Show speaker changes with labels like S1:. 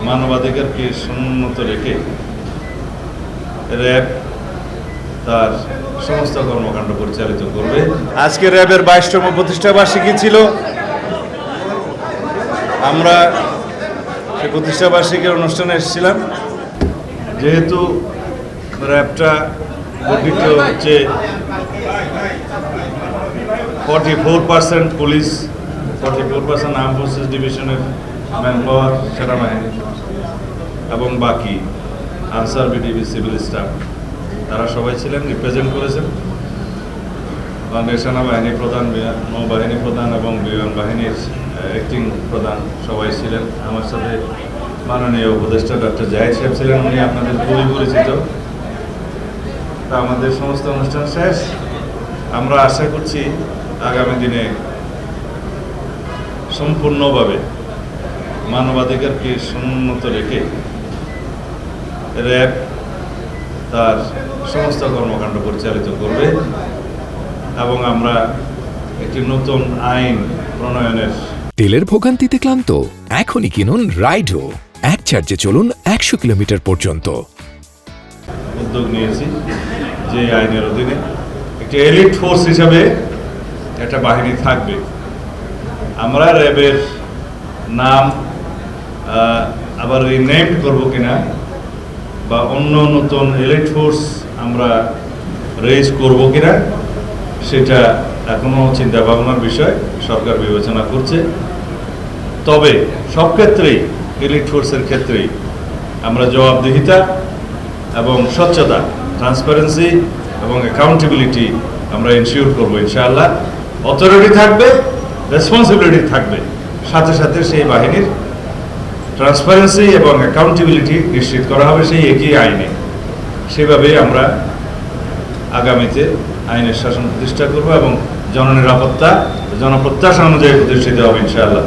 S1: মানবাধিকারকে সমুন্নত রেখে র্যাব তার সমস্ত কর্মকাণ্ড পরিচালিত করবে। আজকে র্যাবের 22তম প্রতিষ্ঠাবার্ষিকী ছিল। আমরা সেই প্রতিষ্ঠাবার্ষিকীর অনুষ্ঠানে এসেছিলাম। যেহেতু র্যাবটা গঠিত হচ্ছে 44% পুলিশ, 44% আর্ম ফোর্সেস ডিভিশনের ম্যান পাওয়ার সেনাবাহিনী এবং বাকি আনসার বিডিবি সিভিল স্টাফ, তারা সবাই ছিলেন, রিপ্রেজেন্ট করেছেন। বাংলাদেশ সেনাবাহিনী প্রধান, নৌবাহিনী প্রধান এবং বিমান বাহিনীর অ্যাক্টিং প্রধান সবাই ছিলেন। আমার সাথে মাননীয় উপদেষ্টা ডক্টর জাহিদ সাহেব ছিলেন, উনি আপনাদের খুবই পরিচিত। তা আমাদের সমস্ত অনুষ্ঠান শেষ। আমরা আশা করছি আগামী দিনে সম্পূর্ণভাবে মানবাধিকারকে সমুন্নত রেখে র্যাব তার সমস্ত কর্মকাণ্ড পরিচালিত করবে এবং আমরা একটি নতুন আইন প্রণয়নের।
S2: তেলের ভোগান্তিতে ক্লান্ত? এখনই কিনুন রাইডো, এক চার্জে চলুন 100 কিলোমিটার পর্যন্ত।
S1: উদ্যোগ নিয়েছি যে আইনের অধীনে একটি এলিট ফোর্স হিসাবে একটা বাহিনী থাকবে। আমরা র্যাবের নাম আবার রিনেমড করব কিনা বা অন্য নতুন এলিট ফোর্স আমরা রেজ করব কিনা সেটা এখনো চিন্তা ভাবনার বিষয়, সরকার বিবেচনা করছে। তবে সব ক্ষেত্রেই এলিট ফোর্সের ক্ষেত্রেই আমরা জবাবদিহিতা এবং স্বচ্ছতা, ট্রান্সপারেন্সি এবং অ্যাকাউন্টেবিলিটি আমরা এনশিওর করবো ইনশাআল্লাহ। অথরিটি থাকবে, রেসপন্সিবিলিটি থাকবে, সাথে সাথে সেই বাহিনীর ট্রান্সপারেন্সি এবং অ্যাকাউন্টেবিলিটি নিশ্চিত করা হবে সেই একই আইনে। সেভাবেই আমরা আগামীতে আইনের শাসন প্রতিষ্ঠা করব এবং জননিরাপত্তা, জনপ্রত্যাশা অনুযায়ী প্রতিষ্ঠিত হবে ইনশাআল্লাহ।